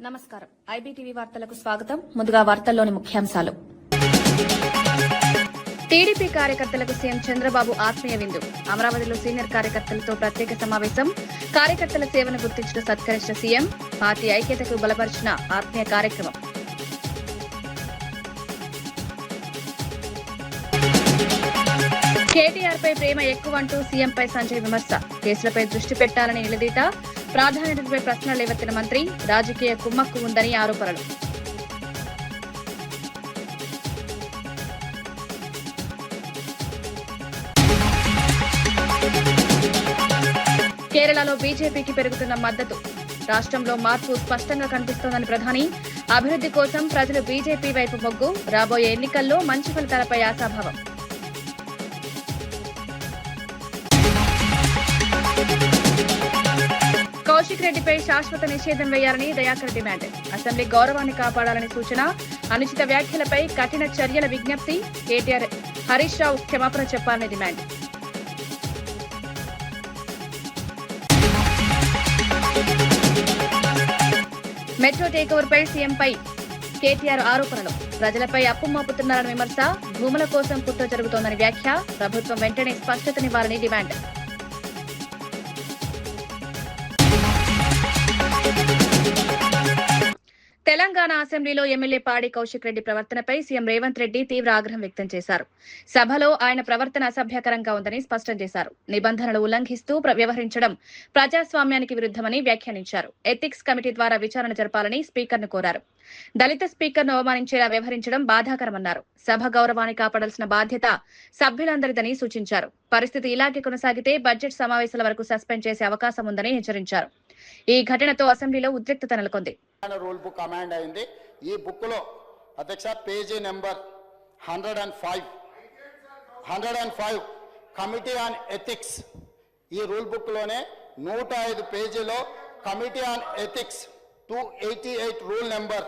నమస్కారం. ఐబీటీవీ వార్తలకు స్వాగతం. ముందుగా వార్తల్లోని ముఖ్యాంశాలు. టీడీపీ కార్యకర్తలకు సీఎం చంద్రబాబు ఆత్మీయ విందు. అమరావతిలో సీనియర్ కార్యకర్తలతో ప్రత్యేక సమావేశం. కార్యకర్తల సేవను గుర్తించిన సత్కరించిన సీఎం. పార్టీ ఐక్యతకు బలపరిచిన ఆత్మీయ కార్యక్రమం. కేటీఆర్ పై ప్రేమ ఎక్కువంటూ సీఎంపై సంజయ్ విమర్శ. కేసులపై దృష్టి పెట్టాలని నిలదీత. ప్రాధాన్యతపై ప్రశ్న లేవెత్తిన మంత్రి. రాజకీయ కుమ్మక్కు ఉందని ఆరోపణలు. కేరళలో బీజేపీకి పెరుగుతున్న మద్దతు. రాష్ట్రంలో మార్పు స్పష్టంగా కనిపిస్తోందని ప్రధాని. అభివృద్ధి కోసం ప్రజలు బీజేపీ వైపు మొగ్గు. రాబోయే ఎన్నికల్లో మంచి ఫలితాలపై ఆశాభావం. కౌశిక్ రెడ్డిపై శాశ్వత నిషేధం వేయాలని దయాకర్ డిమాండ్. అసెంబ్లీ గౌరవాన్ని కాపాడాలని సూచన. అనుచిత వ్యాఖ్యలపై కఠిన చర్యల విజ్ఞప్తి. కేటీఆర్ హరీష్ రావు క్షమాపణ చెప్పాలని డిమాండ్. మెట్రో టేకోవర్పై సీఎంపై కేటీఆర్ ఆరోపణలు. ప్రజలపై అప్పు మోపుతున్నారని విమర్శ. భూముల కోసం కుట్ర జరుగుతోందని వ్యాఖ్య. ప్రభుత్వం వెంటనే స్పష్టతనివ్వాలని డిమాండ్. తెలంగాణ అసెంబ్లీలో ఎమ్మెల్యే పాడి కౌశిక్ రెడ్డి ప్రవర్తనపై సీఎం రేవంత్ రెడ్డి తీవ్ర ఆగ్రహం వ్యక్తం చేశారు. సభలో ఆయన ప్రవర్తన అసభ్యకరంగా ఉందని స్పష్టం చేశారు. నిబంధనలు ఉల్లంఘిస్తూ వ్యవహరించడం ప్రజాస్వామ్యానికి విరుద్దమని వ్యాఖ్యానించారు. ఎథిక్స్ కమిటీ ద్వారా విచారణ జరపాలని స్పీకర్ను కోరారు. దళిత స్పీకర్ను అవమానించేలా వ్యవహరించడం బాధాకరమన్నారు. సభ గౌరవాన్ని కాపాడాల్సిన బాధ్యత సభ్యులందరిదని సూచించారు. పరిస్థితి ఇలాగే కొనసాగితే బడ్జెట్ సమావేశాల వరకు సస్పెండ్ చేసే అవకాశం ఉందని హెచ్చరించారు. ఈ ఘటనతో అసెంబ్లీలో ఉద్రిక్తత నెలకొంది. రూల్ బుక్ అమెండ్ అయింది. ఈ బుక్ లో అధ్యక్ష page number 105 committee on ethics. ఈ రూల్ బుక్ లోనే 105 పేజీలో committee on ethics 288 rule number.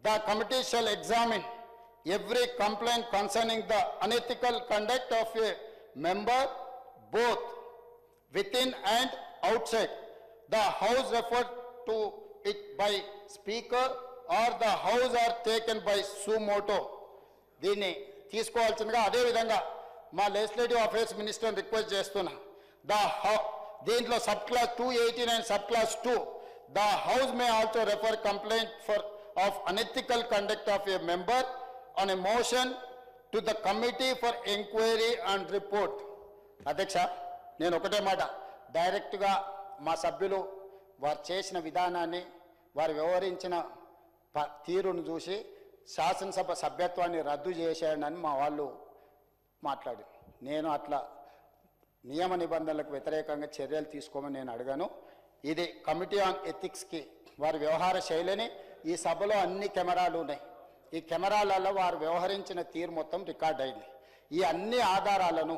The committee shall examine every complaint concerning the unethical conduct of a member both within and outside the house referred to it by speaker or the house are taken by suo motu. దీన్ని తీసుకోవాల్సిందిగా అదే విధంగా మా legislative affairs minister request చేస్తున్నా. దీంట్లో sub class 289 sub class 2 the house may also refer complaint of unethical conduct of a member on a motion to the committee for inquiry and report. అధ్యక్ష, నేను ఒకటే మాట, డైరెక్ట్గా మా సభ్యులు వారు చేసిన విధానాన్ని, వారు వ్యవహరించిన తీరును చూసి శాసనసభ సభ్యత్వాన్ని రద్దు చేసేయడని మా వాళ్ళు మాట్లాడి, నేను అట్లా నియమ నిబంధనలకు వ్యతిరేకంగా చర్యలు తీసుకోమని నేను అడిగాను. ఇది కమిటీ ఆన్ ఎథిక్స్కి వారి వ్యవహార శైలిని, ఈ సభలో అన్ని కెమెరాలు ఉన్నాయి, ఈ కెమెరాలలో వారు వ్యవహరించిన తీరు మొత్తం రికార్డ్ అయింది. ఈ అన్ని ఆధారాలను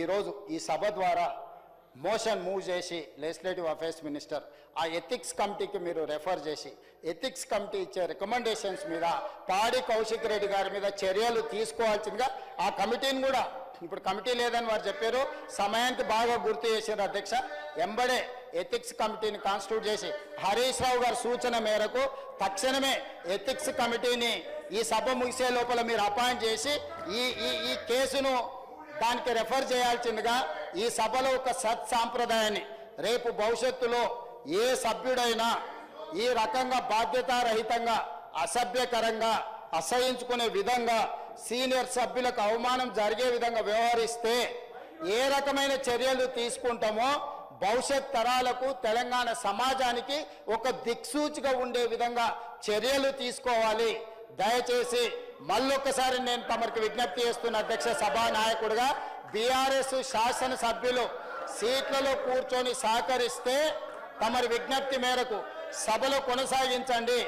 ఈరోజు ఈ సభ ద్వారా మోషన్ మూవ్ చేసి లెజిస్లేటివ్ అఫైర్స్ మినిస్టర్ ఆ ఎథిక్స్ కమిటీకి మీరు రెఫర్ చేసి ఎథిక్స్ కమిటీ ఇచ్చే రికమెండేషన్స్ మీద పాడి కౌశిక్ రెడ్డి గారి మీద చర్యలు తీసుకోవాల్సిందిగా ఆ కమిటీని కూడా, ఇప్పుడు కమిటీ లేదని వారు చెప్పారు, సమయానికి బాగా గుర్తు చేశారు అధ్యక్ష. ఎంబడే ఎథిక్స్ కమిటీని కాన్స్టిట్యూట్ చేసి హరీష్ రావు గారి సూచన మేరకు తక్షణమే ఎథిక్స్ కమిటీని ఈ సభ ముగిసే లోపల మీరు అపాయింట్ చేసి ఈ కేసును దానికి రెఫర్ చేయాల్సిందిగా ఈ సభలో ఒక సత్సాంప్రదాయాన్ని, రేపు భవిష్యత్తులో ఏ సభ్యుడైనా ఈ రకంగా బాధ్యతారహితంగా అసభ్యకరంగా అసహించుకునే విధంగా సీనియర్ సభ్యులకు అవమానం జరిగే విధంగా వ్యవహరిస్తే ఏ రకమైన చర్యలు తీసుకుంటామో భవిష్యత్ తరాలకు తెలంగాణ సమాజానికి ఒక దిక్సూచిగా ఉండే విధంగా చర్యలు తీసుకోవాలి. దయచేసి మళ్ళొక్కసారి నేను తమరికి విజ్ఞప్తి చేస్తున్న అధ్యక్ష సభా నాయకుడిగా, బీఆర్ఎస్ శాసనసభ్యులు సీట్లలో కూర్చొని సహకరిస్తే తమరి విజ్ఞప్తి మేరకు సభలో కొనసాగించండి.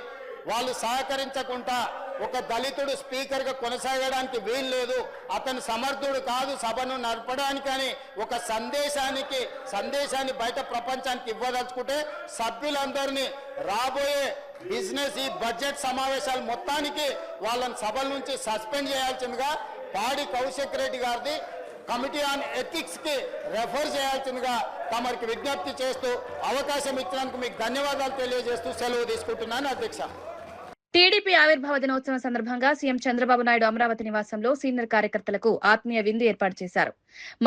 వాళ్ళు సహకరించకుండా ఒక దళితుడు స్పీకర్గా కొనసాగడానికి వీలు లేదు, అతను సమర్థుడు కాదు సభను నడపడానికి అని ఒక సందేశాన్ని బయట ప్రపంచానికి ఇవ్వదలుచుకుంటే సభ్యులందరినీ రాబోయే బిజినెస్ ఈ బడ్జెట్ సమావేశాలు మొత్తానికి వాళ్ళని సభల నుంచి సస్పెండ్ చేయాల్సిందిగా పాడి కౌశిక్ రెడ్డి గారిది కమిటీ ఆన్ ఎథిక్స్ కి రెఫర్ చేయాల్సిందిగా తమరికి విజ్ఞప్తి చేస్తూ అవకాశం ఇచ్చినందుకు మీకు ధన్యవాదాలు తెలియజేస్తూ సెలవు తీసుకుంటున్నాను అధ్యక్ష. టీడీపీ ఆవిర్భావ దినోత్సవం సందర్భంగా సీఎం చంద్రబాబు నాయుడు అమరావతి నివాసంలో సీనియర్ కార్యకర్తలకు ఆత్మీయ విందు ఏర్పాటు చేశారు.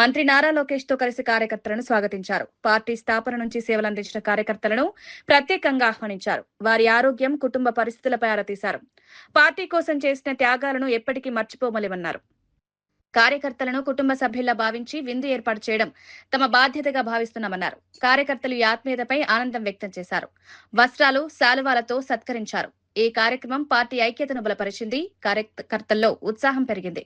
మంత్రి నారా లోకేష్ తో కలిసి కార్యకర్తలను స్వాగతించారు. పార్టీ స్థాపన నుంచి సేవలందించిన కార్యకర్తలను ప్రత్యేకంగా ఆహ్వానించారు. వారి ఆరోగ్యం, కుటుంబ పరిస్థితులపై ఆరా తీశారు. పార్టీ కోసం చేసిన త్యాగాలను ఎప్పటికీ మర్చిపోమలేమన్నారు. కార్యకర్తలను కుటుంబ సభ్యుల్లా భావించి విందు ఏర్పాటు చేయడం తమ బాధ్యతగా భావిస్తున్నామన్నారు. కార్యకర్తలు ఈ ఆత్మీయతపై ఆనందం వ్యక్తం చేశారు. వస్త్రాలు, శాలువాలతో సత్కరించారు. ఈ కార్యక్రమం పార్టీ ఐక్యతను బలపరిచింది. కార్యకర్తల్లో ఉత్సాహం పెరిగింది.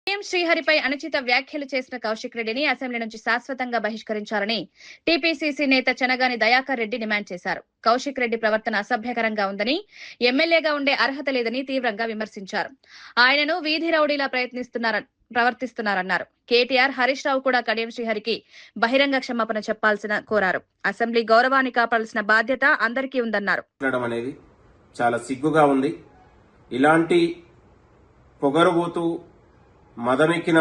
సీఎం శ్రీహరిపై అనుచిత వ్యాఖ్యలు చేసిన కౌశిక్ రెడ్డిని అసెంబ్లీ నుంచి శాశ్వతంగా బహిష్కరించాలని టీపీసీసీ నేత చెనగాని దయాకర్ రెడ్డి డిమాండ్ చేశారు. కౌశిక్ రెడ్డి ప్రవర్తన అసభ్యకరంగా ఉందని, ఎమ్మెల్యేగా ఉండే అర్హత లేదని తీవ్రంగా విమర్శించారు. ఆయనను వీధి రౌడీలా ప్రవర్తిస్తున్నారన్నారు. కేటీఆర్, హరీష్ రావు కూడా కడియం శ్రీహరికి బహిరంగ క్షమాపణ చెప్పాల్సిన కోరారు. అసెంబ్లీ గౌరవాన్ని కాపాడాల్సిన బాధ్యత అందరికీ ఉందన్నారు. చాలా సిగ్గుగా ఉంది. ఇలాంటి పొగరుబోతూ మదమెక్కిన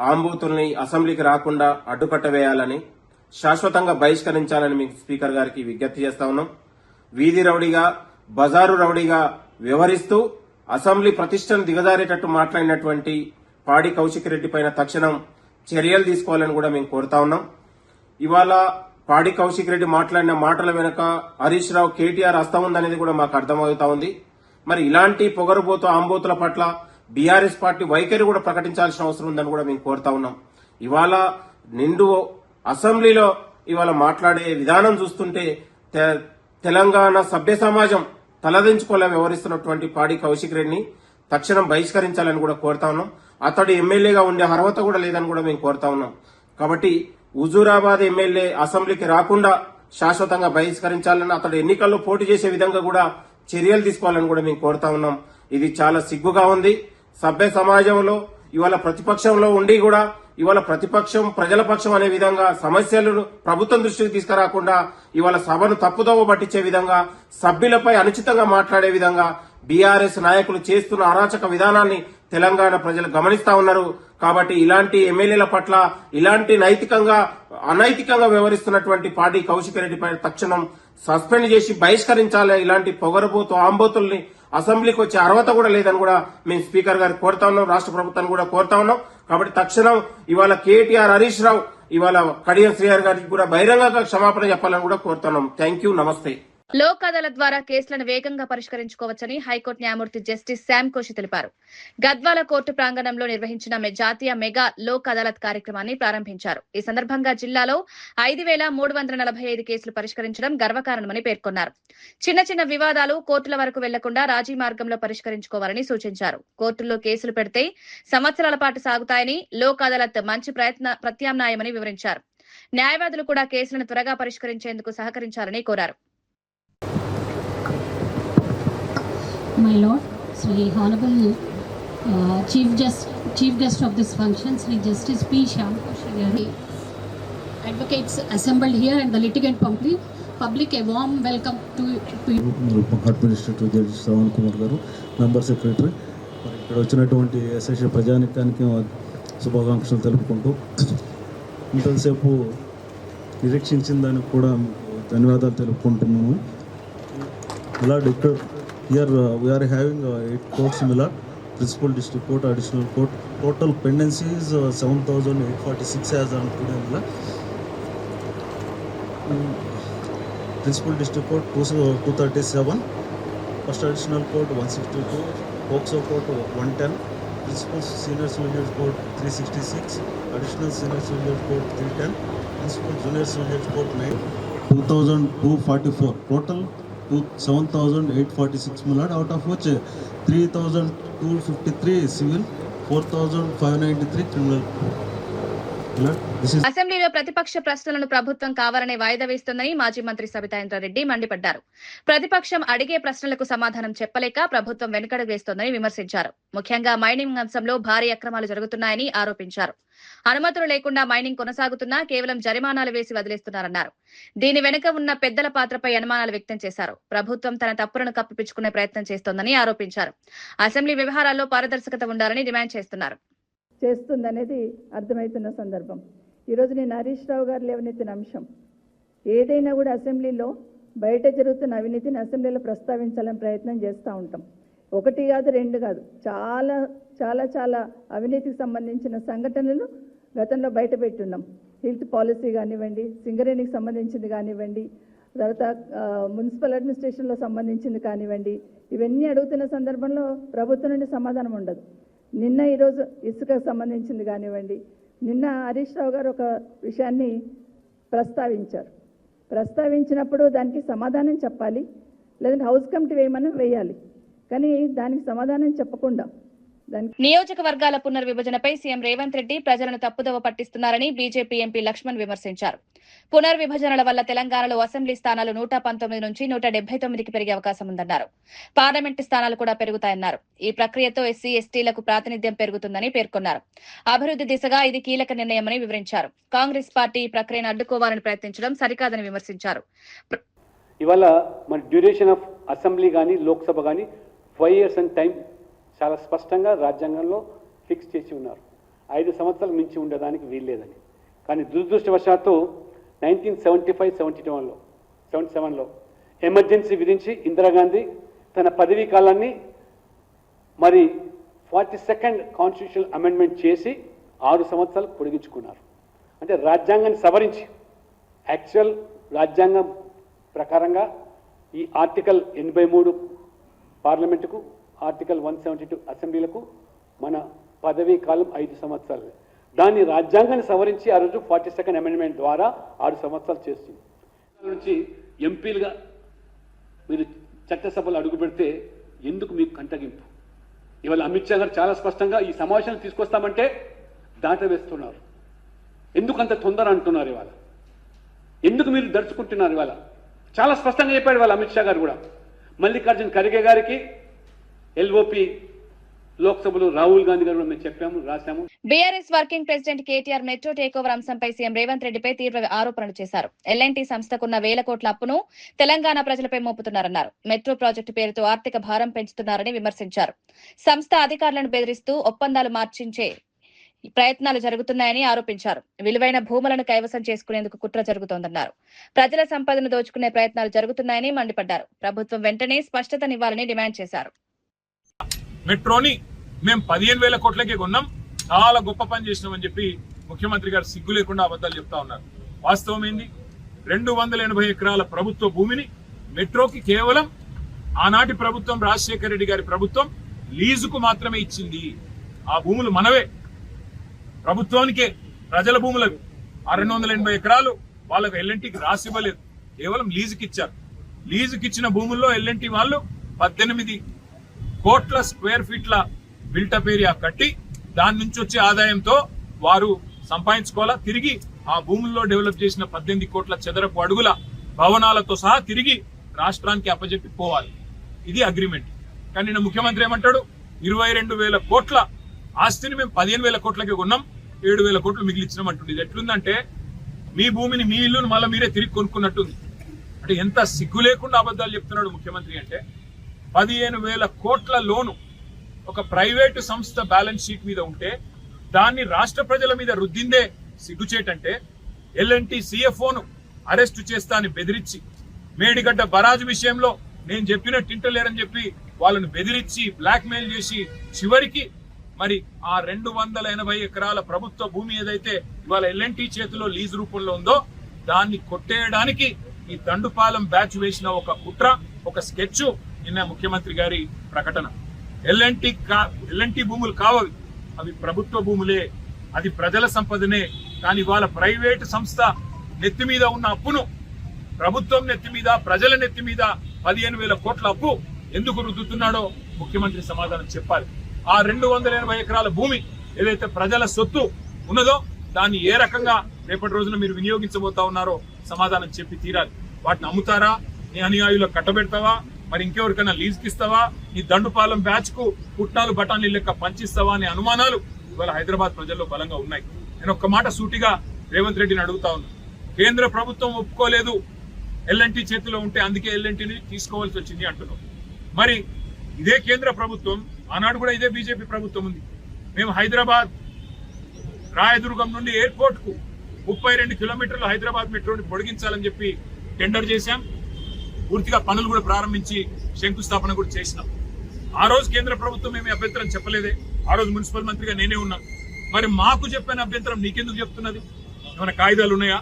ఆంబూతుల్ని అసెంబ్లీకి రాకుండా అడ్డుకట్ట వేయాలని, శాశ్వతంగా బహిష్కరించాలని మీకు స్పీకర్ గారికి విజ్ఞప్తి చేస్తా ఉన్నాం. వీధి రౌడీగా, బజారు రౌడీగా వ్యవహరిస్తూ అసెంబ్లీ ప్రతిష్టను దిగజారేటట్టు మాట్లాడినటువంటి పాడి కౌశిక్ రెడ్డి పైన తక్షణం చర్యలు తీసుకోవాలని కూడా మేము కోరుతా ఉన్నాం. ఇవాళ పాడి కౌశిక్ రెడ్డి మాట్లాడిన మాటల వెనుక హరీష్ రావు, కేటీఆర్ హస్తం ఉందనేది కూడా మాకు అర్థమవుతా ఉంది. మరి ఇలాంటి పొగరుబోతు ఆంబోతుల పట్ల బీఆర్ఎస్ పార్టీ వైఖరి కూడా ప్రకటించాల్సిన అవసరం ఉందని కూడా మేము కోరుతా ఉన్నాం. ఇవాళ నిండు అసెంబ్లీలో ఇవాళ మాట్లాడే విధానం చూస్తుంటే తెలంగాణ సభ్య సమాజం తలదించుకోలే వ్యవహరిస్తున్నటువంటి పాడి కౌశిక్ రెడ్డిని తక్షణం బహిష్కరించాలని కూడా కోరుతా ఉన్నాం. అతడు ఎమ్మెల్యేగా ఉండే అర్హత కూడా లేదని కూడా మేము కోరుతా ఉన్నాం. కాబట్టి హుజూరాబాద్ ఎమ్మెల్యే అసెంబ్లీకి రాకుండా శాశ్వతంగా బహిష్కరించాలని, అతడు ఎన్నికల్లో పోటీ చేసే విధంగా కూడా చర్యలు తీసుకోవాలని కూడా మేము కోరుతా ఉన్నాం. ఇది చాలా సిగ్గుగా ఉంది. సభ్య సమాజంలో ఇవాళ ప్రతిపక్షంలో ఉండి కూడా ఇవాళ ప్రతిపక్షం ప్రజల పక్షం అనే విధంగా సమస్యలను ప్రభుత్వం దృష్టికి తీసుకురాకుండా ఇవాళ సభను తప్పుదోవ పట్టించే విధంగా సభ్యులపై అనుచితంగా మాట్లాడే విధంగా బీఆర్ఎస్ నాయకులు చేస్తున్న అరాచక విధానాన్ని తెలంగాణ ప్రజలు గమనిస్తా ఉన్నారు. కాబట్టి ఇలాంటి ఎమ్మెల్యేల పట్ల ఇలాంటి అనైతికంగా వ్యవహరిస్తున్నటువంటి పార్టీ కౌశిక్ రెడ్డిపై తక్షణం సస్పెండ్ చేసి బహిష్కరించాలి. ఇలాంటి పొగరబోతు ఆంబోతుల్ని అసెంబ్లీకి వచ్చే అర్హత కూడా లేదని కూడా మేము స్పీకర్ గారికి కోరుతా ఉన్నాం, రాష్ట్ర ప్రభుత్వాన్ని కూడా కోరుతా ఉన్నాం. కాబట్టి తక్షణం ఇవాళ కేటీఆర్, హరీష్ రావు, ఇవాళ కడియం శ్రీహరి గారికి కూడా బహిరంగంగా క్షమాపణ చెప్పాలని కూడా కోరుతున్నాం. థ్యాంక్ యూ, నమస్తే. లోక్ అదాలత్ ద్వారా కేసులను వేగంగా పరిష్కరించుకోవచ్చని హైకోర్టు న్యాయమూర్తి జస్టిస్ శ్యామ్ కోషి తెలిపారు. గద్వాల కోర్టు ప్రాంగణంలో నిర్వహించిన జాతీయ మెగా లోక్ అదాలత్ కార్యక్రమాన్ని ప్రారంభించారు. ఈ సందర్భంగా జిల్లాలో 5,345 కేసులు పరిష్కరించడం గర్వకారణమని పేర్కొన్నారు. చిన్న చిన్న వివాదాలు కోర్టుల వరకు వెళ్లకుండా రాజీ మార్గంలో పరిష్కరించుకోవాలని సూచించారు. కోర్టుల్లో కేసులు పెడితే సంవత్సరాల పాటు సాగుతాయని, లోక్ అదాలత్ మంచి ప్రత్యామ్నాయమని వివరించారు. న్యాయవాదులు కూడా కేసులను త్వరగా పరిష్కరించేందుకు సహకరించాలని కోరారు. My Lord, Sri Honorable Chief Guest of this function, Sri Justice P. Shyam Koshi Garu, advocates assembled here and the litigant public, a warm welcome to you. Administrative judge Shravan Kumar గారు, మెంబర్ సెక్రటరీ, ఇక్కడ వచ్చినటువంటి SSA ప్రజానికానికి శుభాకాంక్షలు తెలుపుకుంటూ ఇంతసేపు నిరీక్షించిన దానికి కూడా ధన్యవాదాలు తెలుపుకుంటున్నాము. అలాగే ఇక్కడ here we are having 8 courts in Milad, Principal District Court, Additional Court. Total pendency is 7,846 as on today in Milad. Principal District Court 237, First Additional Court 162, POCSO Court 110, Principal Senior Civil Court 366, Additional Senior Civil Court 310, Principal Junior Civil Court 9, 2,244. Total 7,846 Milad, out of which 3,253 civil, 4,593 criminal. అసెంబ్లీలో ప్రతిపక్ష ప్రశ్నలను ప్రభుత్వం కావాలనే వాయిదా వేస్తోందని మాజీ మంత్రి సబితా ఇంద్రారెడ్డి మండిపడ్డారు. ప్రతిపక్షం అడిగే ప్రశ్నలకు సమాధానం చెప్పలేక ప్రభుత్వం వెనుకడుగు వేస్తోందని విమర్శించారు. ముఖ్యంగా మైనింగ్ అంశంలో భారీ అక్రమాలు జరుగుతున్నాయని ఆరోపించారు. అనుమతులు లేకుండా మైనింగ్ కొనసాగుతున్నా కేవలం జరిమానాలు వేసి వదిలేస్తున్నారన్నారు. దీని వెనుక ఉన్న పెద్దల పాత్రపై అనుమానాలు వ్యక్తం చేశారు. ప్రభుత్వం తన తప్పులను కప్పిపుచ్చుకునే ప్రయత్నం చేస్తోందని ఆరోపించారు. అసెంబ్లీ వ్యవహారాల్లో పారదర్శకత ఉండాలని డిమాండ్ చేస్తుందనేది అర్థమవుతున్న సందర్భం. ఈరోజు నేను హరీష్ రావు గారు లేవనెత్తిన అంశం ఏదైనా కూడా అసెంబ్లీలో బయట జరుగుతున్న అవినీతిని అసెంబ్లీలో ప్రస్తావించాలని ప్రయత్నం చేస్తూ ఉంటాం. 1 కాదు 2 కాదు, చాలా చాలా చాలా అవినీతికి సంబంధించిన సంఘటనలు గతంలో బయట పెట్టున్నాం. హెల్త్ పాలసీ కానివ్వండి, సింగరేణికి సంబంధించింది కానివ్వండి, తర్వాత మున్సిపల్ అడ్మినిస్ట్రేషన్లో సంబంధించింది కానివ్వండి, ఇవన్నీ అడుగుతున్న సందర్భంలో ప్రభుత్వం నుండి సమాధానం ఉండదు. నిన్న ఈరోజు ఇసుకకు సంబంధించింది కానివ్వండి, నిన్న హరీష్ రావు గారు ఒక విషయాన్ని ప్రస్తావించినప్పుడు దానికి సమాధానం చెప్పాలి, లేదంటే హౌస్ కమిటీ వేయాలి. కానీ దానికి సమాధానం చెప్పకుండా నియోజకవర్గాల పునర్విభజనపై సీఎం రేవంత్ రెడ్డి ప్రజలను తప్పుదోవ పట్టిస్తున్నారని బీజేపీ ఎంపీ లక్ష్మణ్ విమర్శించారు. పునర్విభజనల వల్ల తెలంగాణలో అసెంబ్లీ స్థానాలు 119 నుంచి 179కి పెరిగే అవకాశం ఉందన్నారు. పార్లమెంటు స్థానాలు కూడా పెరుగుతాయన్నారు. ఈ ప్రక్రియతో ఎస్సీ ఎస్టీలకు ప్రాతినిధ్యం పెరుగుతుందని పేర్కొన్నారు. అభివృద్ధి దిశగా ఇది కీలక నిర్ణయమని వివరించారు. కాంగ్రెస్ పార్టీ ఈ ప్రక్రియను అడ్డుకోవాలని ప్రయత్నించడం సరికాదని విమర్శించారు. ఇవాళ మన డ్యూరేషన్ ఆఫ్ అసెంబ్లీ కానీ లోక్సభ కానీ 5 years అండ్ టైం చాలా స్పష్టంగా రాజ్యాంగంలో ఫిక్స్ చేసి ఉన్నారు. 5 సంవత్సరాలు మించి ఉండడానికి వీల్లేదని. కానీ దురదృష్టవశాత్తు 1977లో ఎమర్జెన్సీ విధించి ఇందిరాగాంధీ తన పదవీ కాలాన్ని మరి 42nd కాన్స్టిట్యూషనల్ అమెండ్మెంట్ చేసి 6 సంవత్సరాలు పొడిగించుకున్నారు. అంటే రాజ్యాంగాన్ని సవరించి యాక్చువల్ రాజ్యాంగం ప్రకారంగా ఈ ఆర్టికల్ 83 పార్లమెంటుకు, ఆర్టికల్ 172 అసెంబ్లీలకు మన పదవీ కాలం 5 సంవత్సరాలు. దాన్ని రాజ్యాంగాన్ని సవరించి ఆ రోజు 42nd అమెండ్మెంట్ ద్వారా 6 సంవత్సరాలు చేస్తుంది. నుంచి ఎంపీలుగా మీరు చట్టసభలో అడుగు పెడితే ఎందుకు మీకు కంటగింపు? ఇవాళ అమిత్ షా గారు చాలా స్పష్టంగా ఈ సమావేశాన్ని తీసుకొస్తామంటే దాటవేస్తున్నారు. ఎందుకు అంత తొందర అంటున్నారు? ఇవాళ ఎందుకు మీరు దడుచుకుంటున్నారు? ఇవాళ చాలా స్పష్టంగా చెప్పాడు వాళ్ళ అమిత్ షా గారు కూడా. మల్లికార్జున్ ఖర్గే గారికి ఎల్ఓపి లోక్సభలో రాహుల్ గాంధీ గారు మేము చెప్పాము, రాశాము. BRS working president KTR metro takeover అంశంపై సీఎం రేవంత్ రెడ్డిపై తీవ్ర ఆరోపణలు చేశారు. ఎల్ఎన్టీ సంస్థకున్న వేల కోట్ల అప్పును తెలంగాణ ప్రజలపై మోపుతున్నారన్నారు. మెట్రో ప్రాజెక్టు పేరుతో ఆర్థిక భారం పెంచుతున్నారని విమర్శించారు. సంస్థ అధికారులను బెదిరిస్తూ ఒప్పందాలు మార్చించే ప్రయత్నాలు జరుగుతున్నాయని ఆరోపించారు. విలువైన భూములను కైవసం చేసుకునేందుకు కుట్ర జరుగుతోందన్నారు. ప్రజల సంపదను దోచుకునే ప్రయత్నాలు జరుగుతున్నాయని మండిపడ్డారు. ప్రభుత్వం వెంటనే స్పష్టతనివ్వాలని డిమాండ్ చేశారు. మెట్రోని మేము 15,000 కోట్లకే కొన్నాం, చాలా గొప్ప పని చేసినామని చెప్పి ముఖ్యమంత్రి గారు సిగ్గు లేకుండా అబద్ధాలు చెప్తా ఉన్నారు. వాస్తవం ఏంది? 280 ఎకరాల ప్రభుత్వ భూమిని మెట్రోకి కేవలం ఆనాటి ప్రభుత్వం, రాజశేఖర రెడ్డి గారి ప్రభుత్వం లీజుకు మాత్రమే ఇచ్చింది. ఆ భూములు మనవే, ప్రభుత్వానికే, ప్రజల భూములవి. ఆ 280 ఎకరాలు వాళ్ళకు ఎల్ఎన్టీకి రాసివ్వలేదు, కేవలం లీజుకి ఇచ్చారు. లీజుకి ఇచ్చిన భూముల్లో ఎల్ఎన్టీ వాళ్ళు 18 కోట్ల స్క్వేర్ ఫీట్ల బిల్టప్ ఏరియా కట్టి దాని నుంచి వచ్చే ఆదాయంతో వారు సంపాదించుకోవాలా. తిరిగి ఆ భూముల్లో డెవలప్ చేసిన 18 కోట్ల చదరపు అడుగుల భవనాలతో సహా తిరిగి రాష్ట్రానికి అప్పజెప్పి పోవాలి. ఇది అగ్రిమెంట్. కానీ నిన్న ముఖ్యమంత్రి ఏమంటాడు? 22,000 కోట్ల ఆస్తిని మేము 15,000 కోట్లకి కొన్నాం, 7,000 కోట్లు మిగిలిచ్చినాం అంటుంది. ఇది ఎట్లుందంటే మీ భూమిని, మీ ఇల్లును మళ్ళీ మీరే తిరిగి కొనుక్కున్నట్టుంది. అంటే ఎంత సిగ్గు లేకుండా అబద్ధాలు చెప్తున్నాడు ముఖ్యమంత్రి అంటే. 15,000 కోట్ల లోను ఒక ప్రైవేటు సంస్థ బ్యాలెన్స్ షీట్ మీద ఉంటే దాన్ని రాష్ట్ర ప్రజల మీద రుద్దిందే సిగ్గుచేటంటే, ఎల్ఎన్టీ సిఎఫ్ఓను అరెస్టు చేస్తా అని బెదిరించి, మేడిగడ్డ బరాజు విషయంలో నేను చెప్పినట్టు ఇంటలేరని చెప్పి వాళ్ళను బెదిరించి బ్లాక్ మెయిల్ చేసి చివరికి మరి ఆ 280 ఎకరాల ప్రభుత్వ భూమి ఏదైతే ఇవాళ ఎల్ఎన్టీ చేతిలో లీజ్ రూపంలో ఉందో దాన్ని కొట్టేయడానికి ఈ దండుపాలెం బ్యాచ్ వేసిన ఒక కుట్ర, ఒక స్కెచ్ నిన్న ముఖ్యమంత్రి గారి ప్రకటన. ఎల్ఎన్టీ భూములు కావవి, అవి ప్రభుత్వ భూములే, అది ప్రజల సంపదనే. కానీ ఇవాళ ప్రైవేటు సంస్థ నెత్తి మీద ఉన్న అప్పును ప్రభుత్వం నెత్తి మీద, ప్రజల నెత్తి మీద 15,000 కోట్ల అప్పు ఎందుకు రుద్దుతున్నాడో ముఖ్యమంత్రి సమాధానం చెప్పాలి. ఆ 280 ఎకరాల భూమి ఏదైతే ప్రజల సొత్తు ఉన్నదో దాన్ని ఏ రకంగా రేపటి రోజున మీరు వినియోగించబోతా ఉన్నారో సమాధానం చెప్పి తీరాలి. వాటిని అమ్ముతారా, నీ అనుయాయులకు కట్టబెడతావా, మరి ఇంకెవరికైనా లీజ్కి ఇస్తావా, నీ దండుపాలెం బ్యాచ్ కు పుట్నాలు బఠానీ లెక్క పంచిస్తావా అనే అనుమానాలు ఇవాళ హైదరాబాద్ ప్రజల్లో బలంగా ఉన్నాయి. నేను ఒక్క మాట సూటిగా రేవంత్ రెడ్డిని అడుగుతా ఉన్నా. కేంద్ర ప్రభుత్వం ఒప్పుకోలేదు ఎల్ఎన్టీ చేతిలో ఉంటే, అందుకే ఎల్ఎన్టీని తీసుకోవాల్సి వచ్చింది అంటున్నాం. మరి ఇదే కేంద్ర ప్రభుత్వం, ఆనాడు కూడా ఇదే బీజేపీ ప్రభుత్వం ఉంది. మేము హైదరాబాద్ రాయదుర్గం నుండి ఎయిర్పోర్ట్ కు 32 కిలోమీటర్లు హైదరాబాద్ మెట్రోని పొడిగించాలని చెప్పి టెండర్ చేశాం. పూర్తిగా పనులు కూడా ప్రారంభించి శంకుస్థాపన కూడా చేసినాం. ఆ రోజు కేంద్ర ప్రభుత్వం ఏమీ అభ్యంతరం చెప్పలేదే. ఆ రోజు మున్సిపల్ మంత్రిగా నేనే ఉన్నాను. మరి మాకు చెప్పిన అభ్యంతరం నీకెందుకు చెప్తున్నది? ఏమైనా కాయిదాలు ఉన్నాయా?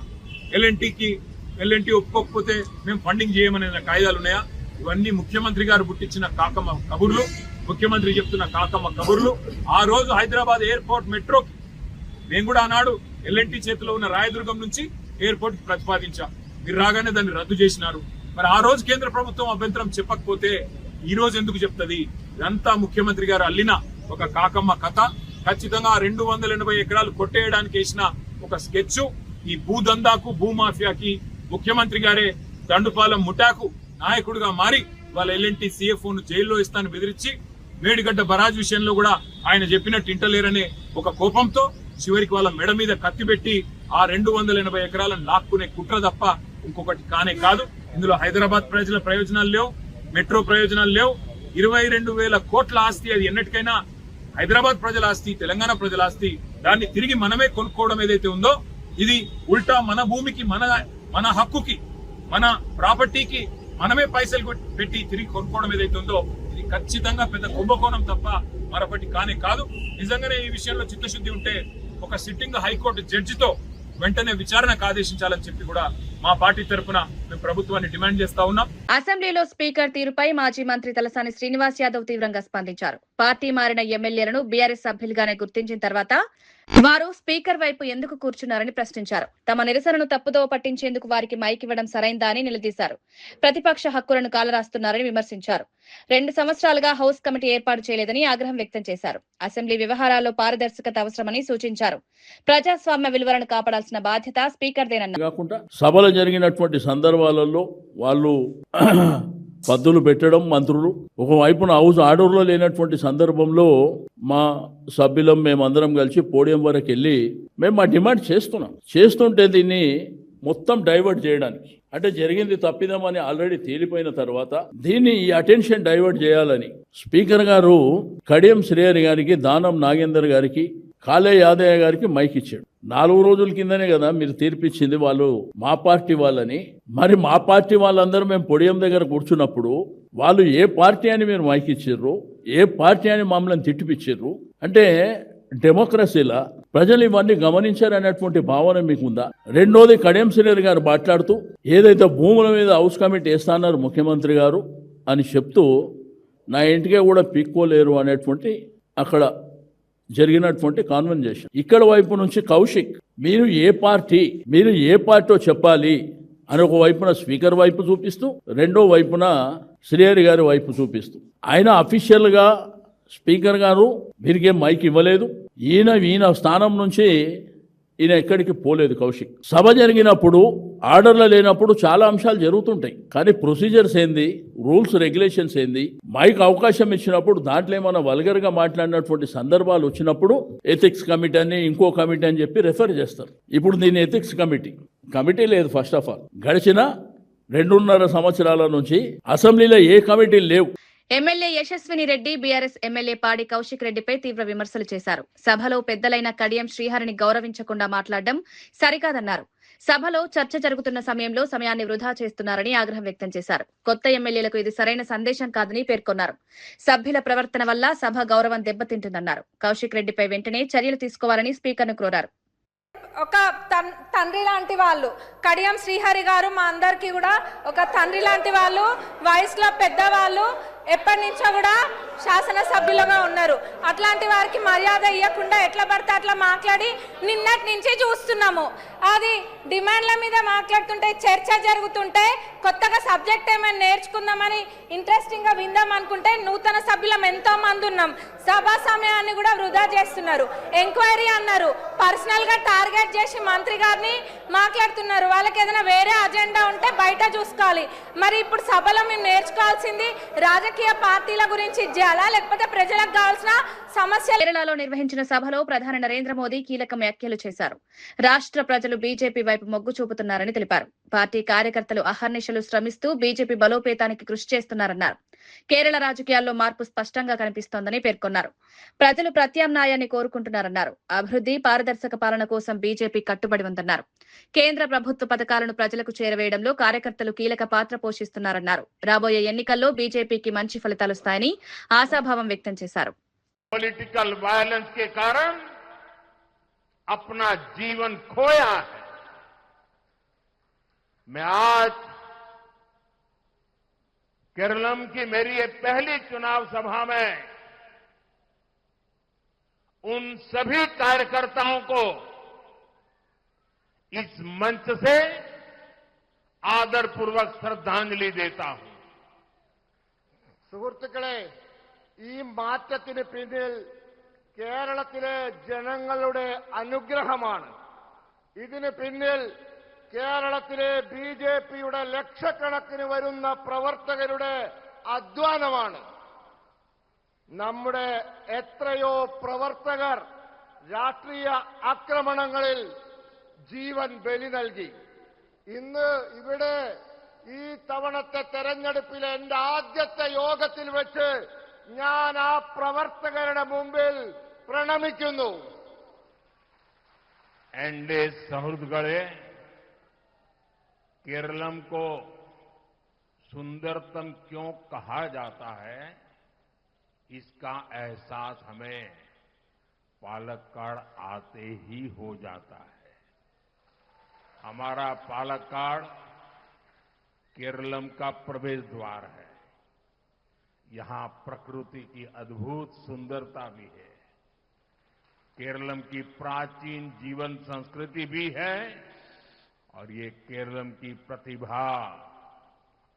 ఎల్ఎన్టీ ఒప్పుకోకపోతే మేము ఫండింగ్ చేయమనే కాయిదాలు ఉన్నాయా? ఇవన్నీ ముఖ్యమంత్రి గారు పుట్టించిన కాకమ్మ కబుర్లు, ముఖ్యమంత్రి చెప్తున్న కాకమ్మ కబుర్లు. ఆ రోజు హైదరాబాద్ ఎయిర్పోర్ట్ మెట్రోకి మేము కూడా ఆనాడు ఎల్ఎన్టీ చేతిలో ఉన్న రాయదుర్గం నుంచి ఎయిర్పోర్ట్ కి ప్రతిపాదించాం. మీరు రాగానే దాన్ని రద్దు చేసినారు. మరి ఆ రోజు కేంద్ర ప్రభుత్వం అభ్యంతరం చెప్పకపోతే ఈ రోజు ఎందుకు చెప్తుంది? ఇదంతా ముఖ్యమంత్రి గారు అల్లిన ఒక కాకమ్మ కథ. ఖచ్చితంగా 280 ఎకరాలు కొట్టేయడానికి వేసిన ఒక స్కెచ్. ఈ భూదందాకు, భూమాఫియాకి ముఖ్యమంత్రి గారే దండుపాలెం ముఠాకు నాయకుడిగా మారి వాళ్ళ ఎల్ఎన్టీ సిఎఫ్ఓను జైల్లో ఇస్తాను బెదిరించి, మేడిగడ్డ బరాజ్ విషయంలో కూడా ఆయన చెప్పినట్టు ఇంటలేరనే ఒక కోపంతో చివరికి వాళ్ళ మెడ మీద కత్తి పెట్టి ఆ 280 ఎకరాలను లాక్కునే కుట్ర తప్ప ఇంకొకటి కానే కాదు. ఇందులో హైదరాబాద్ ప్రజల ప్రయోజనాలు లేవు, మెట్రో ప్రయోజనాలు లేవు. 22,000 కోట్ల ఆస్తి, అది ఎన్నటికైనా హైదరాబాద్ ప్రజల ఆస్తి, తెలంగాణ ప్రజల ఆస్తి. దాన్ని తిరిగి మనమే కొనుక్కోవడం ఏదైతే ఉందో ఇది ఉల్టా మన భూమికి, మన హక్కుకి, మన ప్రాపర్టీకి మనమే పైసలు పెట్టి తిరిగి కొనుక్కోవడం ఏదైతే ఉందో ఇది ఖచ్చితంగా పెద్ద కుంభకోణం తప్ప మరొకటి కానే కాదు. నిజంగానే ఈ విషయంలో చిత్తశుద్ధి ఉంటే ఒక సిట్టింగ్ హైకోర్టు జడ్జితో వెంటనే విచారణకు ఆదేశించాలని చెప్పి కూడా మా పార్టీ తరఫున మేము ప్రభుత్వాన్ని డిమాండ్ చేస్తా ఉన్నాం. అసెంబ్లీలో స్పీకర్ తీరుపై మాజీ మంత్రి తలసాని శ్రీనివాస్ యాదవ్ తీవ్రంగా స్పందించారు. పార్టీ మారిన ఎమ్మెల్యేలను బీఆర్ఎస్ సభ్యులుగానే గుర్తించిన తర్వాత వారు స్పీకర్ వైపు ఎందుకు కూర్చున్నారని ప్రశ్నించారు. తమ నిరసనను తప్పుదో పట్టించేందుకు వారికి మైక్ ఇవ్వడం సరైందా అని నిలదీశారు. ప్రతిపక్ష హక్కులను కాలరాస్తున్నారని విమర్శించారు. 2 సంవత్సరాలుగా హౌస్ కమిటీ ఏర్పాటు చేయలేదని ఆగ్రహం వ్యక్తం చేశారు. అసెంబ్లీ వ్యవహారాల్లో పారదర్శకత అవసరమని సూచించారు. ప్రజాస్వామ్య విలువలను కాపాడాల్సిన బాధ్యత స్పీకర్దేనన్నారు. కాకుండా సభలు జరిగినటువంటి సందర్భాలలో వాళ్ళు పద్దులు పెట్టడం మంత్రులు ఒకవైపున హౌస్ ఆర్డర్లో లేనటువంటి సందర్భంలో మా సభ్యులం మేమందరం కలిసి పోడియం వరకు వెళ్ళి మేము మా డిమాండ్ చేస్తుంటే దీన్ని మొత్తం డైవర్ట్ చేయడానికి అంటే జరిగింది తప్పిదమని ఆల్రెడీ తేలిపోయిన తర్వాత దీన్ని ఈ అటెన్షన్ డైవర్ట్ చేయాలని స్పీకర్ గారు కడియం శ్రేయర్ గారికి దానం నాగేందర్ గారికి కాళే యాదయ్య గారికి మైక్ ఇచ్చాడు. 4 రోజుల కిందనే కదా మీరు తీర్పిచ్చింది వాళ్ళు మా పార్టీ వాళ్ళని. మరి మా పార్టీ వాళ్ళందరూ మేము పొడియం దగ్గర కూర్చున్నప్పుడు వాళ్ళు ఏ పార్టీ అని మీరు మైక్ ఇచ్చిర్రు, ఏ పార్టీ అని మమ్మల్ని తిట్టిపిచ్చిర్రు అంటే డెమోక్రసీలా ప్రజలు ఇవన్నీ గమనించారనేటువంటి భావన మీకుందా? రెండోది కడియం శ్రీహరి గారు మాట్లాడుతూ ఏదైతే భూముల మీద హౌస్ కమిటీ వేస్తాన్నారు ముఖ్యమంత్రి గారు అని చెప్తూ నా ఇంటికే కూడా పీక్కోలేరు అనేటువంటి అక్కడ జరిగినటువంటి కాన్వర్జేషన్. ఇక్కడ వైపు నుంచి కౌశిక్ మీరు ఏ పార్టీ చెప్పాలి అని ఒక వైపున స్పీకర్ వైపు చూపిస్తూ రెండో వైపున శ్రీహరి గారి వైపు చూపిస్తూ ఆయన అఫీషియల్గా స్పీకర్ గారు వీరికే మైక్ ఇవ్వలేదు. ఈయన స్థానం నుంచి ఈయన ఎక్కడికి పోలేదు. కౌశిక్ సభ జరిగినప్పుడు ఆర్డర్లు లేనప్పుడు చాలా అంశాలు జరుగుతుంటాయి. కానీ ప్రొసీజర్స్ ఏంది, రూల్స్ రెగ్యులేషన్స్ ఏంది, మైక్ అవకాశం ఇచ్చినప్పుడు దాంట్లో ఏమైనా వల్గర్గా మాట్లాడినటువంటి సందర్భాలు వచ్చినప్పుడు ఎథిక్స్ కమిటీ అని ఇంకో కమిటీ అని చెప్పి రెఫర్ చేస్తారు. ఇప్పుడు దీని ఎథిక్స్ కమిటీ లేదు. ఫస్ట్ ఆఫ్ ఆల్ గడిచిన 2.5 సంవత్సరాల నుంచి అసెంబ్లీలో ఏ కమిటీలు లేవు. ఎమ్మెల్యే యశస్విని రెడ్డి బీఆర్ఎస్ ఎమ్మెల్యే పాడి కౌశిక్ రెడ్డిపై తీవ్ర విమర్శలు చేశారు. సభలో పెద్దలైన కడియం శ్రీహరిని గౌరవించకుండా మాట్లాడడం సరికాదన్నారు. సభలో చర్చ జరుగుతున్న సమయంలో సమయాన్ని వృధా చేస్తున్నారని ఆగ్రహం వ్యక్తం చేశారు. కొత్త ఎమ్మెల్యేలకు ఇది సరైన సందేశం కాదని పేర్కొన్నారు. సభ్యుల ప్రవర్తన వల్ల సభ గౌరవం దెబ్బతింటుందన్నారు. కౌశిక్ రెడ్డిపై వెంటనే చర్యలు తీసుకోవాలని స్పీకర్ను కోరారు. ఒక తండ్రి లాంటి వాళ్ళు కడియం శ్రీహరి గారు మా అందరికీ కూడా ఒక తండ్రి లాంటి వాళ్ళు, వయసులో పెద్దవాళ్ళు, ఎప్పటి నుంచో కూడా శాసనసభ్యులుగా ఉన్నారు. అట్లాంటి వారికి మర్యాద ఇవ్వకుండా ఎట్లా పడితే అట్లా మాట్లాడి నిన్నటి నుంచి చూస్తున్నాము. అది డిమాండ్ల మీద మాట్లాడుతుంటే చర్చ జరుగుతుంటే కొత్తగా సబ్జెక్ట్ ఏమైనా నేర్చుకుందామని ఇంట్రెస్టింగ్గా విందాం అనుకుంటే నూతన సభ్యులం ఎంతో మంది ఉన్నాం. సభా సమయాన్ని కూడా వృధా చేస్తున్నారు. ఎంక్వైరీ అన్నారు, పర్సనల్గా టార్గెట్ చేసి మంత్రి గారిని మాట్లాడుతున్నారు. వాళ్ళకి ఏదైనా వేరే అజెండా ఉంటే బయట చూసుకోవాలి. మరి ఇప్పుడు సభలో మేము నేర్చుకోవాల్సింది రాజకీయ పార్టీల గురించి చేయాలా లేకపోతే ప్రజలకు కావాల్సిన సమస్యలు. కేరళలో నిర్వహించిన సభలో ప్రధాని నరేంద్ర మోదీ కీలక వ్యాఖ్యలు చేశారు. రాష్ట్ర ప్రజలు బీజేపీ వైపు మొగ్గు చూపుతున్నారని తెలిపారు. పార్టీ కార్యకర్తలు అహర్నిశలు శ్రమిస్తూ బీజేపీ బలోపేతానికి కృషి చేస్తున్నారన్నారు. కేరళ రాజకీయాల్లో మార్పు స్పష్టంగా కనిపిస్తోందని పేర్కొన్నారు. ప్రజలు ప్రత్యామ్నాయాన్ని కోరుకుంటున్నారన్నారు. అభివృద్ధి, పారదర్శక పాలన కోసం బీజేపీ కట్టుబడి ఉందన్నారు. కేంద్ర ప్రభుత్వ పథకాలను ప్రజలకు చేరవేయడంలో కార్యకర్తలు కీలక పాత్ర పోషిస్తున్నారన్నారు. రాబోయే ఎన్నికల్లో బీజేపీకి మంచి ఫలితాలొస్తాయని ఆశాభావం వ్యక్తం చేశారు. पॉलिटिकल वायलेंस के कारण अपना जीवन खोया है। मैं आज केरलम की मेरी ये पहली चुनाव सभा में उन सभी कार्यकर्ताओं को इस मंच से आदरपूर्वक श्रद्धांजलि देता हूं। സുഹൃത്തുക്കളെ, ഈ മാറ്റത്തിന് പിന്നിൽ കേരളത്തിലെ ജനങ്ങളുടെ അനുഗ്രഹമാണ്. ഇതിന് പിന്നിൽ കേരളത്തിലെ ബിജെപിയുടെ ലക്ഷക്കണക്കിന് വരുന്ന പ്രവർത്തകരുടെ അധ്വാനമാണ്. നമ്മുടെ എത്രയോ പ്രവർത്തകർ രാഷ്ട്രീയ ആക്രമണങ്ങളിൽ ജീവൻ ബലി നൽകി. ഇന്ന് ഇവിടെ ഈ തവണത്തെ തെരഞ്ഞെടുപ്പിൽ എന്റെ ആദ്യത്തെ യോഗത്തിൽ വെച്ച് ഞാൻ ആ പ്രവർത്തകരുടെ മുമ്പിൽ പ്രണമിക്കുന്നു. एनडीए सहृदगढ़े केरलम को सुंदरतम क्यों कहा जाता है, इसका एहसास हमें पालक्काड़ आते ही हो जाता है। हमारा पालक्काड़ केरलम का प्रवेश द्वार है। यहां प्रकृति की अद्भुत सुंदरता भी है, केरलम की प्राचीन जीवन संस्कृति भी है और ये केरलम की प्रतिभा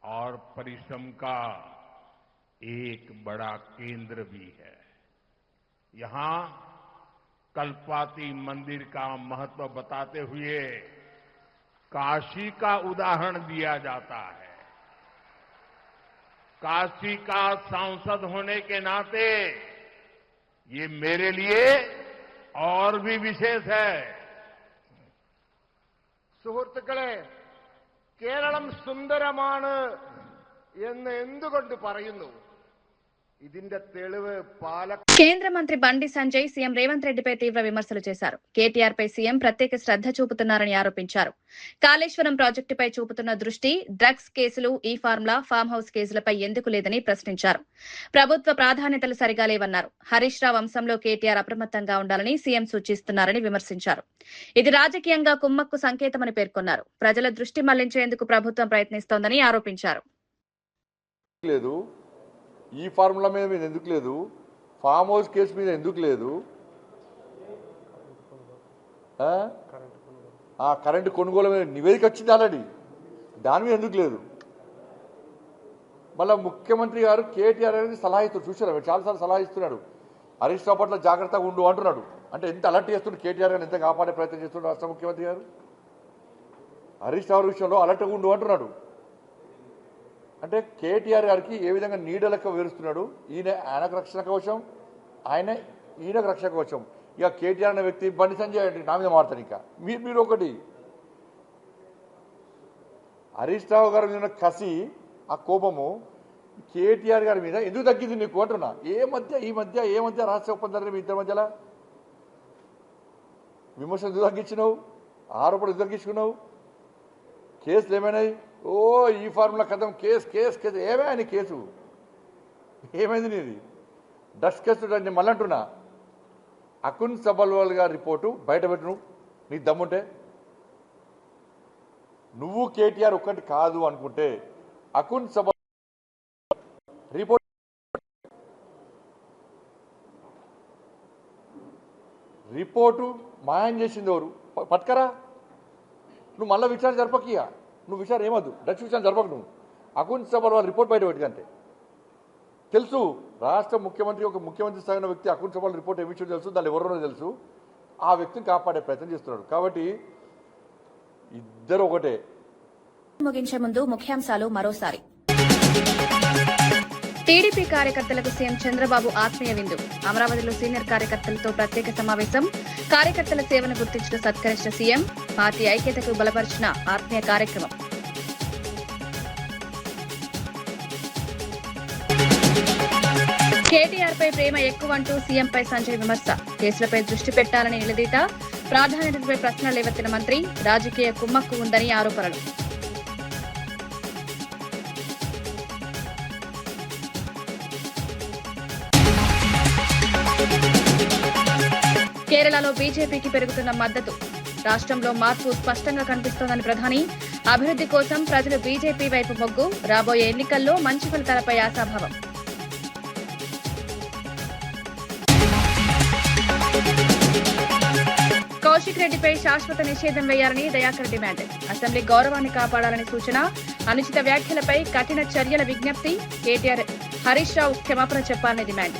और परिश्रम का एक बड़ा केंद्र भी है। यहां कल्पाती मंदिर का महत्व बताते हुए काशी का उदाहरण दिया जाता है। काशी का सांसद होने के नाते ये मेरे लिए और भी विशेष है। സുഹൃത്തുക്കളെ, കേരളം സുന്ദരമാണ് എന്ന് എന്തുകൊണ്ട് പറയുന്നു? ഇതിന്റെ തെളിവ് కేంద్ర మంత్రి బండి సంజయ్ సీఎం రేవంత్ రెడ్డిపై తీవ్ర విమర్శలు చేశారు. కేటీఆర్ పై సీఎం ప్రత్యేక శ్రద్ధ చూపుతున్నారని ఆరోపించారు. కాళేశ్వరం ప్రాజెక్టుపై చూపుతున్న దృష్టి డ్రగ్స్ కేసులు, ఈ ఫార్ములా, ఫామ్ హౌస్ కేసులపై ఎందుకు లేదని ప్రశ్నించారు. ప్రభుత్వ ప్రాధాన్యతలు సరిగా లేవన్నారు. హరీష్ రావు అంశంలో కేటీఆర్ అప్రమత్తంగా ఉండాలని సీఎం సూచిస్తున్నారని విమర్శించారు. ఇది రాజకీయంగా కుమ్మక్కు సంకేతమని పేర్కొన్నారు. ప్రజల దృష్టి మళ్లించేందుకు ప్రభుత్వం ప్రయత్నిస్తోందని ఆరోపించారు. ఈ ఫార్ములా మీద ఎందుకు లేదు? ఫామ్ హౌస్ కేసు మీద ఎందుకు లేదు? కరెంటు కొనుగోలు మీద నివేదిక వచ్చింది ఆల్రెడీ, దాని మీద ఎందుకు లేదు? మళ్ళీ ముఖ్యమంత్రి గారు కేటీఆర్ అనేది సలహా ఇస్తారు. చూసారా, చాలాసార్లు సలహా ఇస్తున్నాడు. హరీష్ రావు పట్ల జాగ్రత్తగా ఉండు అంటున్నాడు. అంటే ఎంత అలర్ట్ చేస్తున్నాడు కేటీఆర్ గారు, ఎంత కాపాడే ప్రయత్నం చేస్తున్నాడు రాష్ట్ర ముఖ్యమంత్రి గారు. హరీష్ రావు విషయంలో అలర్ట్గా ఉండు అంటున్నాడు. అంటే కేటీఆర్ గారికి ఏ విధంగా నీడలెక్క వివరిస్తున్నాడు. ఆయనకు రక్షణ కవచం, ఈయనకు రక్షణ కవచం. ఇక కేటీఆర్ అనే వ్యక్తి బండి సంజయ్ అంటే నా మీద మారుతాడు. ఇంకా మీరు ఒకటి హరీష్ రావు గారి మీద కసి, ఆ కోపము కేటీఆర్ గారి మీద ఎందుకు తగ్గింది నీకు అంటున్నా. ఈ మధ్య రహస్య ఒప్పందాలు మీ ఇద్దరి మధ్యలో విమర్శలు ఎందుకు తగ్గించినావు? ఆరోపణలు ఎందుకు తగ్గించుకున్నావు? కేసులు ఏమైనాయి? ఈ ఫార్ములా కథం, కేసు ఏమైనా కేసు ఏమైంది నీది? డ్రగ్స్ కేసు నేను మళ్ళీ అంటున్నా, అకున్ సబల్వాల్ గారి రిపోర్టు బయటపెట్టు నీకు దమ్ముంటే. నువ్వు కేటీఆర్ ఒక్కటి కాదు అనుకుంటే అకున్ సబల్ రిపోర్టు మాయం చేసింది ఎవరు? పట్టుకరా. నువ్వు మళ్ళీ విచారణ జరపకియా. నువ్వు విచారణ ఏమద్దు, డ్రగ్స్ విచారణ జరపకు. నువ్వు అకున్ సబల్వాల్ రిపోర్ట్ బయట పెట్టిందంటే తెలుసు. రాష్ట్ర ముఖ్యమంత్రి, ఒక ముఖ్యమంత్రి స్థాయిన వ్యక్తి అకున్ సబల్వాల్ రిపోర్ట్ ఏమి ఇచ్చిందో తెలుసు, దాన్ని ఎవరో తెలుసు. ఆ వ్యక్తిని కాపాడే ప్రయత్నం చేస్తున్నాడు. కాబట్టి ఇద్దరు ఒకటే. ముగించే ముందు ముఖ్యాంశాలు మరోసారి. టీడీపీ కార్యకర్తలకు సీఎం చంద్రబాబు ఆత్మీయ విందు. అమరావతిలో సీనియర్ కార్యకర్తలతో ప్రత్యేక సమావేశం. కార్యకర్తల సేవను గుర్తించిన సత్కరించిన సీఎం. పార్టీ ఐక్యతకు బలపరిచిన ఆత్మీయ కార్యక్రమం. కేటీఆర్ పై ప్రేమ ఎక్కువంటూ సీఎంపై సంజయ్ విమర్శ. కేసులపై దృష్టి పెట్టాలని నిలదీత. ప్రాధాన్యతపై ప్రశ్నలు లేవెత్తిన మంత్రి. రాజకీయ కుమ్మక్కు ఉందని ఆరోపణలు. కేరళలో బీజేపీకి పెరుగుతున్న మద్దతు. రాష్ట్రంలో మార్పు స్పష్టంగా కనిపిస్తోందని ప్రధాని. అభివృద్ధి కోసం ప్రజలు బీజేపీ వైపు మొగ్గు. రాబోయే ఎన్నికల్లో మంచి ఫలితాలపై ఆశాభావం. కౌశిక్ రెడ్డిపై శాశ్వత నిషేధం వేయాలని దయాకర్ డిమాండ్. అసెంబ్లీ గౌరవాన్ని కాపాడాలని సూచన. అనుచిత వ్యాఖ్యలపై కఠిన చర్యల విజ్ఞప్తి. కేటీఆర్ హరీష్ రావు క్షమాపణ చెప్పాలని డిమాండ్.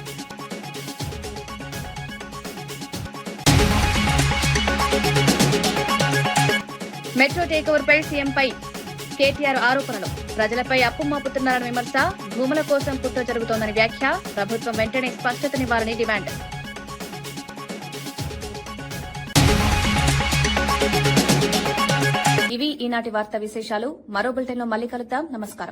మెట్రో టేకోవర్ పై సీఎంపై కేటీఆర్ ఆరోపణలు. ప్రజలపై అప్పు మోపుతున్నారని విమర్శ. భూముల కోసం కుట్ర జరుగుతోందని వ్యాఖ్య. ప్రభుత్వం వెంటనే స్పష్టతనివ్వాలని డిమాండ్. ఇవి ఈనాటి వార్తా విశేషాలు. మరో బులెటిన్లో మళ్ళీ కలుద్దాం. నమస్కారం.